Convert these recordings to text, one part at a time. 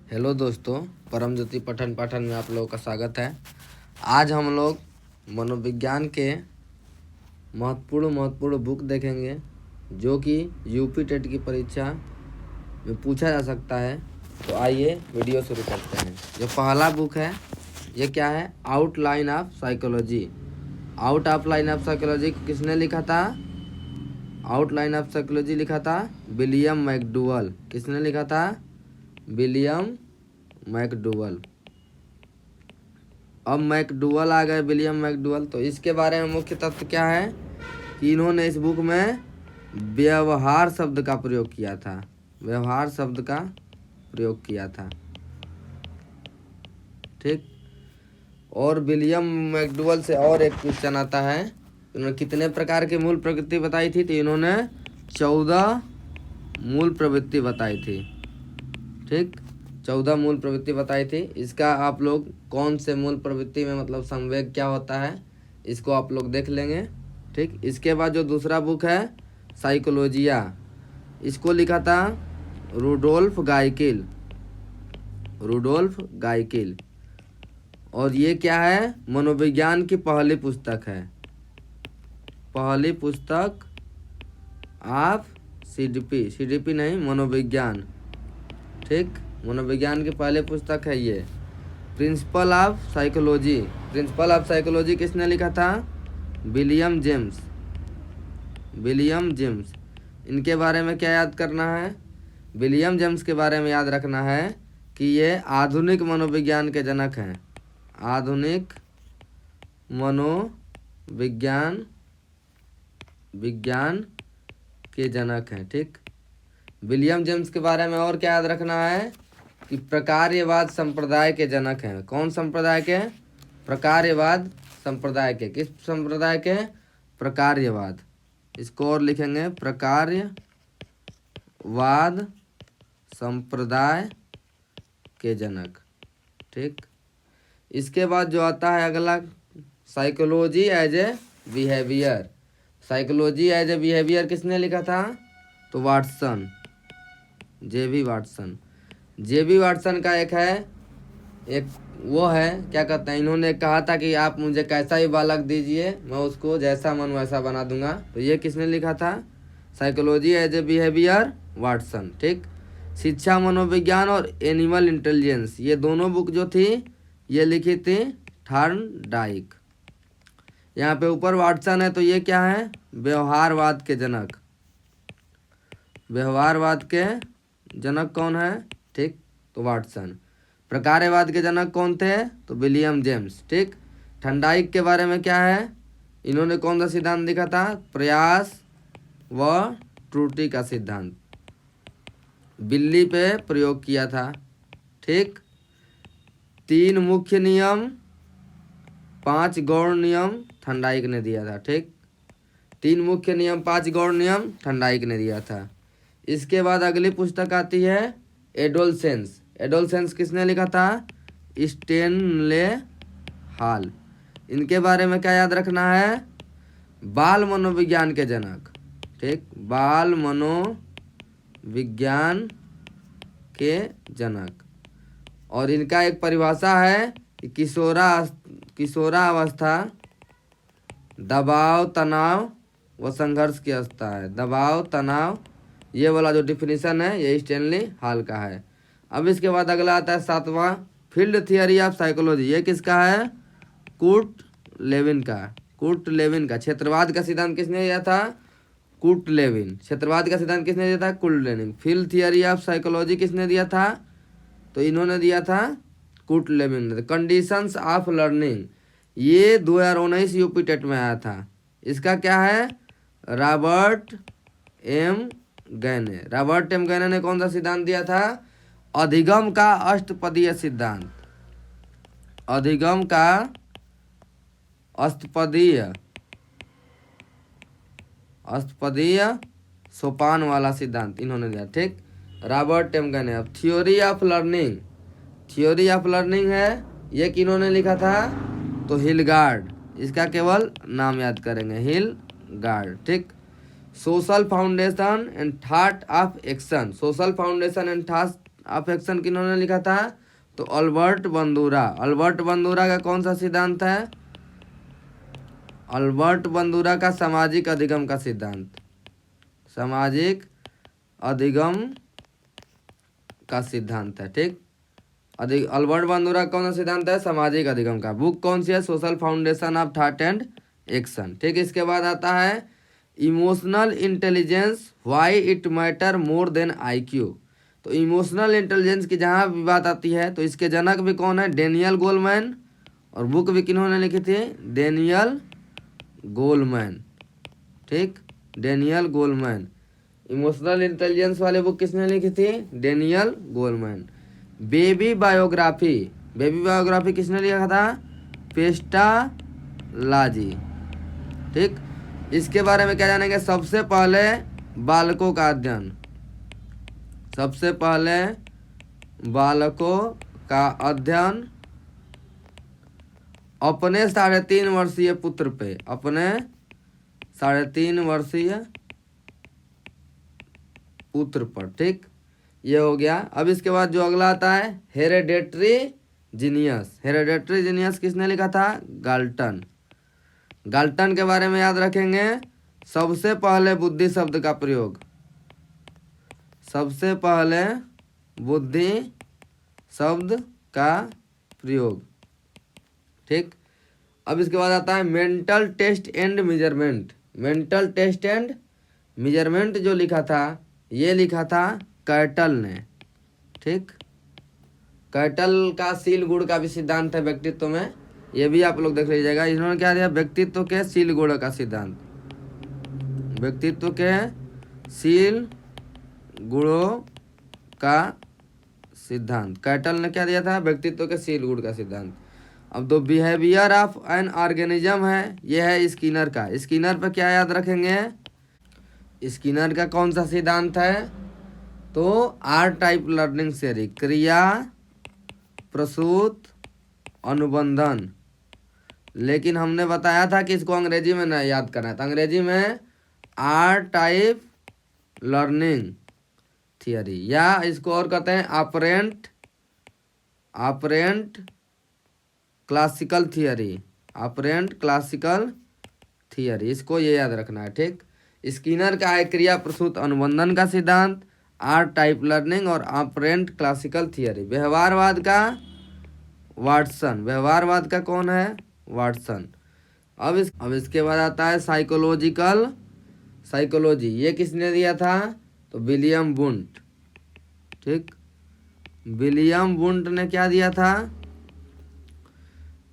Hello दोस्तों, परम ज्योति पठन पाठन में आप लोगों का स्वागत है। आज हम लोग मनोविज्ञान के महत्वपूर्ण बुक देखेंगे जो कि यूपी टेट की परीक्षा में पूछा जा सकता है। तो आइए वीडियो शुरू करते हैं। जो पहला बुक है ये क्या है? Outline of psychology. Outline of psychology को किसने लिखा था? आउटलाइन ऑफ साइकोलॉजी लिखा था विलियम मैकडूगल। किसने लिखा था? William McDougall. अब मैकडूगल आ गए, विलियम मैकडूगल। तो इसके बारे में मुख्य तथ्य क्या है कि इन्होंने इस बुक में व्यवहार शब्द का प्रयोग किया था। व्यवहार शब्द का प्रयोग किया था, ठीक। और विलियम मैकडूगल से और एक क्वेश्चन आता है, इन्होंने कितने प्रकार की मूल प्रवृत्ति बताई थी? तो इन्होंने 14 मूल प्रवृत्ति बताई थी, ठीक। 14 मूल प्रवृत्ति बताई थी। इसका आप लोग कौन से मूल प्रवृत्ति में मतलब संवेग क्या होता है इसको आप लोग देख लेंगे, ठीक। इसके बाद जो दूसरा बुक है साइकोलॉजिया, इसको लिखा था रुडोल्फ गाइकिल। रुडोल्फ गाइकिल। और ये क्या है? मनोविज्ञान की पहली पुस्तक है। पहली पुस्तक आप सीडीपी नहीं, मनोविज्ञान, ठीक। मनोविज्ञान की पहली पुस्तक है ये। Principal of psychology. Principal of psychology किसने लिखा था? William James. William James. इनके बारे में क्या याद करना है? विलियम जेम्स के बारे में याद रखना है कि ये आधुनिक मनोविज्ञान के जनक हैं। आधुनिक मनोविज्ञान के जनक हैं, ठीक। विलियम जेम्स के बारे में और क्या याद रखना है कि प्रकार्यवाद संप्रदाय के जनक हैं। कौन संप्रदाय के? प्रकार्यवाद संप्रदाय के। किस संप्रदाय के? प्रकार्यवाद। इसको और लिखेंगे प्रकार्यवाद संप्रदाय के जनक, ठीक। इसके बाद जो आता है अगला, psychology as a behaviour. Psychology as a behaviour किसने लिखा था? तो Watson, J B Watson. J B Watson का एक वो है, क्या कहते हैं, इन्होंने कहा था कि आप मुझे कैसा ही बालक दीजिए, मैं उसको जैसा मन वैसा बना दूंगा। तो ये किसने लिखा था? Psychology as a behaviour, Watson, ठीक। शिक्षा मनोविज्ञान और एनिमल इंटेलिजेंस, ये दोनों बुक जो थी ये लिखी थी थॉर्नडाइक। यहाँ पे ऊपर वाटसन है तो ये क्या है? व्यवहारवाद के जनक। व्यवहारवाद के जनक कौन है? ठीक, तो वाटसन। प्रकार्यवाद के जनक कौन थे? तो विलियम जेम्स, ठीक। थॉर्नडाइक के बारे में क्या है? इन्होंने कौन सा सिद्धांत लिखा था? प्रयास व त्रुटि का सिद्धांत बिल्ली पे प्रयोग किया था, ठीक। 3 मुख्य नियम 5 गौण नियम थॉर्नडाइक ने दिया था, ठीक। 3 मुख्य नियम 5 गौण नियम थॉर्नडाइक ने दिया था। इसके बाद अगली पुस्तक आती है एडोलसेंस। एडोलसेंस किसने लिखा था? Stanley hall. इनके बारे में क्या याद रखना है? बाल मनोविज्ञान के जनक, ठीक। बाल मनोविज्ञान के जनक। और इनका एक परिभाषा है कि किशोरावस्था दबाव, तनाव व संघर्ष की अवस्था है। दबाव, तनाव, ये वाला जो डिफिनीशन है ये स्टेनली हॉल का है। अब इसके बाद अगला आता है 7वां, फील्ड थियरी ऑफ साइकोलॉजी। ये किसका है? कुर्ट लेविन का। कुर्ट लेविन का। क्षेत्रवाद का सिद्धांत किसने दिया था? Kurt Lewin. क्षेत्रवाद का सिद्धांत किसने दिया था? Kurt Lewin. Field theory of psychology किसने दिया था? तो इन्होंने दिया था कुर्ट लेविन ने। कंडीशंस ऑफ लर्निंग, ये 2019 यूपी टेट में आया था। इसका क्या है? Robert M Gagne. Robert M Gagne ने कौन सा सिद्धांत दिया था? अधिगम का अष्टपदीय सिद्धांत। अधिगम का अष्टपदीय सोपान वाला सिद्धांत इन्होंने दिया, ठीक। Robert M Gagne. अब theory of learning. Theory of learning है, ये किन्होंने लिखा था? तो हिलगार्ड। इसका केवल नाम याद करेंगे, हिलगार्ड, ठीक। Social foundation and thought of action. Social foundation and affection किन्होंने लिखा था? तो अल्बर्ट बंदूरा। अल्बर्ट बंदूरा का कौन सा सिद्धांत है? अल्बर्ट बंदूरा का सामाजिक अधिगम का सिद्धांत। सामाजिक अधिगम का सिद्धांत है। ठीक, अल्बर्ट बंदूरा कौन सा सिद्धांत है? सामाजिक अधिगम का। बुक कौन सी है? Social foundation of thought and action. ठीक, इसके बाद आता है emotional intelligence, why it matter more than IQ. तो इमोशनल इंटेलिजेंस की जहाँ भी बात आती है तो इसके जनक भी कौन है? Daniel Goleman. और बुक भी किन्होंने लिखी थी? Daniel Goleman. ठीक, डेनियल गोलमैन। इमोशनल इंटेलिजेंस वाले बुक किसने लिखी थी? Daniel Goleman. Baby biography, baby biography किसने लिखा था? पेस्टालाजी। ठीक, इसके बारे में क्या जानेंगे? सबसे पहले बालकों का अध्ययन। सबसे पहले बालकों का अध्ययन अपने 3.5 वर्षीय पुत्र पे, अपने 3.5 वर्षीय पुत्र पर। ठीक, ये हो गया। अब इसके बाद जो अगला आता है हेरेडेटरी जीनियस। हेरेडेटरी जीनियस किसने लिखा था? गाल्टन। गाल्टन के बारे में याद रखेंगे। सबसे पहले बुद्धि शब्द का प्रयोग, सबसे पहले बुद्धि शब्द का प्रयोग। ठीक, अब इसके बाद आता है mental test and measurement. Mental test and measurement जो लिखा था, ये लिखा था कैटल ने। ठीक, कैटल का सील गुण का भी सिद्धांत है व्यक्तित्व में, ये भी आप लोग देख लीजिएगा। इन्होंने क्या दिया? व्यक्तित्व के सील गुण का सिद्धांत। व्यक्तित्व के सील गुणों का सिद्धांत कैटल ने क्या दिया था? व्यक्तित्व के सील गुण का सिद्धांत। अब तो बिहेवियर ऑफ एन ऑर्गेनिज्म है, ये है स्किनर का। स्किनर पे क्या याद रखेंगे? स्किनर का कौन सा सिद्धांत है? तो आर टाइप लर्निंग थ्योरी, क्रिया प्रसूत अनुबंधन। लेकिन हमने बताया था कि इसको अंग्रेजी में ना याद करना है, तो अंग्रेजी में आर टाइप लर्निंग थियरी, या इसको और कहते हैं operant classical theory. Operant classical theory, इसको ये याद रखना है। ठीक, स्किनर का है क्रिया प्रसूत अनुबंधन का सिद्धांत, आर टाइप लर्निंग और ऑपरेंट क्लासिकल थियरी। व्यवहारवाद का वाटसन। व्यवहारवाद का कौन है? वाटसन। अब इसके बाद आता है साइकोलॉजी, ये किसने दिया था? तो विलियम वुंट। ठीक, विलियम वुंट ने क्या दिया था?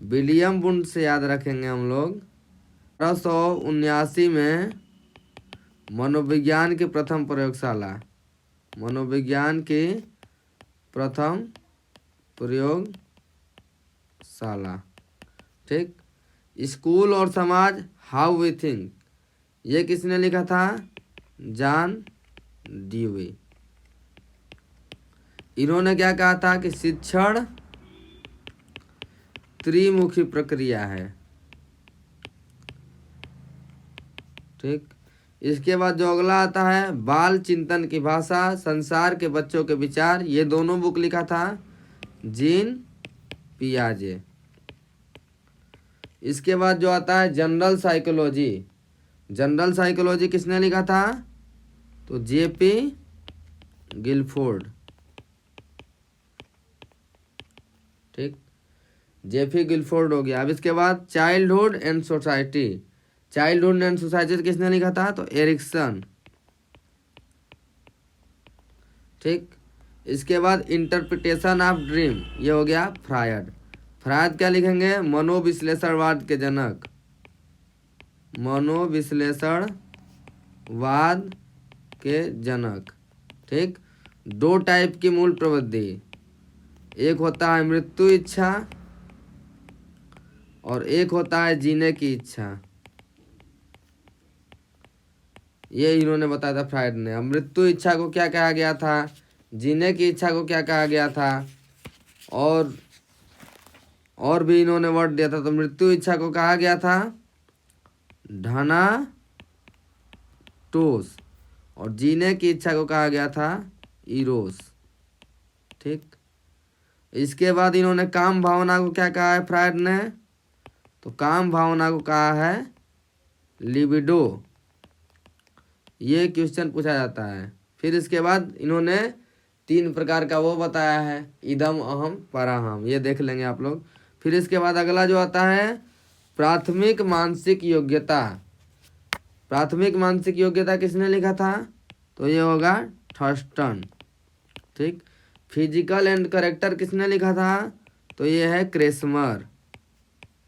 विलियम वुंट से याद रखेंगे हम लोग 1879 में मनोविज्ञान की प्रथम प्रयोगशाला, मनोविज्ञान की प्रथम प्रयोगशाला। ठीक, स्कूल और समाज, हाउ वी थिंक, ये किसने लिखा था? John dewy. इन्होंने क्या कहा था कि शिक्षण त्रिमुखी प्रक्रिया है। ठीक, इसके बाद जो अगला आता है बाल चिंतन की भाषा, संसार के बच्चों के विचार, ये दोनों बुक लिखा था जीन पियाजे। इसके बाद जो आता है जनरल साइकोलॉजी, जनरल साइकोलॉजी किसने लिखा था? तो जेपी गिलफोर्ड। ठीक, जेपी गिलफोर्ड हो गया। अब इसके बाद childhood and society, childhood and society किसने लिखा था? तो एरिक्सन। ठीक, इसके बाद इंटरप्रिटेशन ऑफ ड्रीम, ये हो गया फ्रायड। फ्रायड क्या लिखेंगे? मनोविश्लेषणवाद के जनक, मनोविश्लेषणवाद के जनक। ठीक, 2 टाइप की मूल प्रवृत्ति, एक होता है मृत्यु इच्छा और एक होता है जीने की इच्छा। ये इन्होंने बताया था फ्रायड ने। मृत्यु इच्छा को क्या कहा गया था? जीने की इच्छा को क्या कहा गया था? और भी इन्होंने वर्ड दिया था। तो मृत्यु इच्छा को कहा गया था ढानाटोस और जीने की इच्छा को कहा गया था इरोस। ठीक। इसके बाद इन्होंने काम भावना को क्या कहा है फ्रायड ने, तो काम भावना को कहा है लिबिडो। ये क्वेश्चन पूछा जाता है। फिर इसके बाद इन्होंने 3 प्रकार का वो बताया है, इदम अहम पराहम, ये देख लेंगे आप लोग। फिर इसके बाद अगला जो आता है प्राथमिक मानसिक योग्यता। प्राथमिक मानसिक योग्यता किसने लिखा था, तो ये होगा थर्स्टन, ठीक। फिजिकल एंड करेक्टर किसने लिखा था, तो ये है क्रेसमर,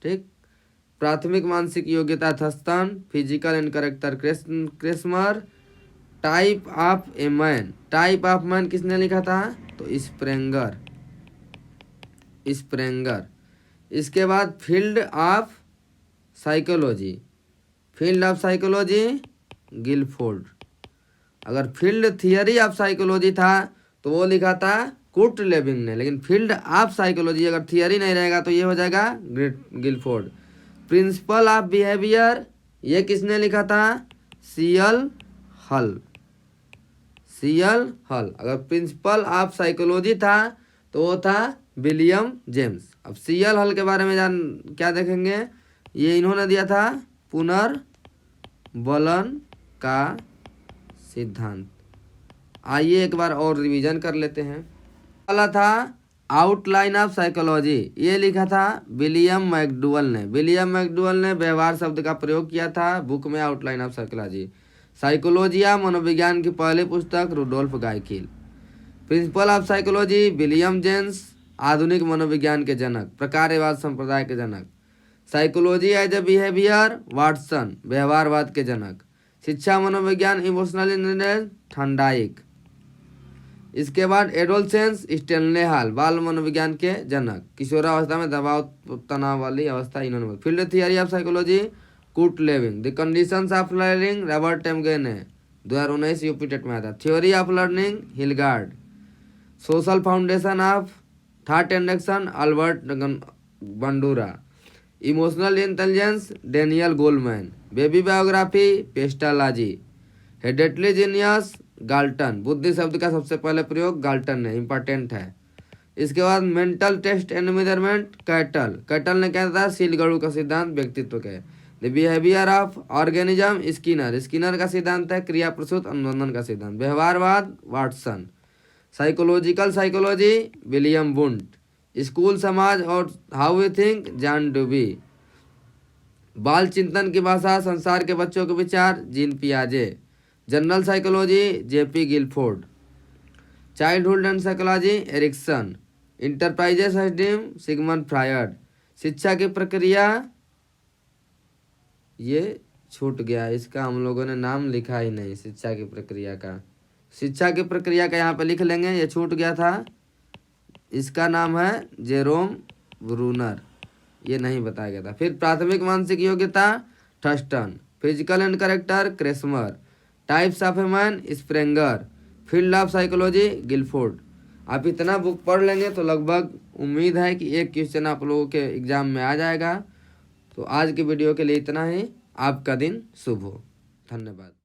ठीक। प्राथमिक मानसिक योग्यता Thurstone, physical and character Kretschmer. Type of a man, type of man किसने लिखा था, तो स्प्रेंगर, स्प्रेंगर। इसके बाद field of psychology, field of psychology Guilford. अगर फील्ड थियरी ऑफ साइकोलॉजी था तो वो लिखा था कुर्ट लेविंग ने, लेकिन फील्ड ऑफ साइकोलॉजी अगर थियरी नहीं रहेगा तो ये हो जाएगा गिलफोर्ड। प्रिंसिपल ऑफ बिहेवियर ये किसने लिखा था, सीएल हल, सीएल हल। अगर प्रिंसिपल ऑफ साइकोलॉजी था तो वो था विलियम जेम्स। अब सीएल हल के बारे में क्या देखेंगे, ये इन्होंने दिया था पुनर्बलन का सिद्धांत। आइए एक बार और रिवीजन कर लेते हैं। पहला था आउटलाइन ऑफ साइकोलॉजी, ये लिखा था विलियम मैकडूगल ने। विलियम मैकडूगल ने व्यवहार शब्द का प्रयोग किया था बुक में आउटलाइन ऑफ साइकोलॉजी। साइकोलॉजिया मनोविज्ञान की पहली पुस्तक Rudolf Goeckel. Principle of psychology William James, आधुनिक मनोविज्ञान के जनक, प्रकारवाद संप्रदाय के जनक। Psychology as a behaviour Watson, व्यवहारवाद के जनक। शिक्षा मनोविज्ञान इमोशनल इंटेलिजेंस थॉर्नडाइक। इसके बाद एडोलसेंस स्टेनले हॉल, बाल मनोविज्ञान के जनक। किशोरावस्था में दबाव तनाव वाली अवस्था इन्होंने। Field theory of psychology Kurt Lewin. The conditions of learning Robert Gagne ने 2019 यूपी टेट में आया था। Theory of learning Hilgard. Social foundation of thought and action Albert Bandura. Emotional intelligence Daniel Goleman. Baby biography Pestalozzi. Hereditary genius Galton, बुद्धि शब्द का सबसे पहले प्रयोग गाल्टन ने, इंपॉर्टेंट है। इसके बाद mental test and measurement Cattell, Cattell ने क्या था, सीलगढ़ू का सिद्धांत व्यक्तित्व के। The behaviour of organism Skinner, Skinner का सिद्धांत है क्रिया प्रसूत अनुबंधन का सिद्धांत। व्यवहारवाद Watson. Psychological psychology William Wundt. School समाज और हाउ वी थिंक जॉन डूबी। बाल चिंतन की भाषा संसार के बच्चों के विचार जीन पियाजे। General psychology JP Guilford. Childhood and psychology Erikson. Enterprises esteem Sigmund Freud. शिक्षा की प्रक्रिया, ये छूट गया, इसका हम लोगों ने नाम लिखा ही नहीं, शिक्षा की प्रक्रिया का। शिक्षा की प्रक्रिया का यहाँ पे लिख लेंगे, ये छूट गया था। इसका नाम है जेरोम ब्रूनर, ये नहीं बताया गया था। फिर प्राथमिक मानसिक योग्यता Thurstone. Physical and character Kretschmer. Types of a man Spranger. Field of psychology Guilford. आप इतना बुक पढ़ लेंगे तो लगभग उम्मीद है कि एक क्वेश्चन आप लोगों के एग्जाम में आ जाएगा। तो आज की वीडियो के लिए इतना ही। आपका दिन शुभ हो। धन्यवाद।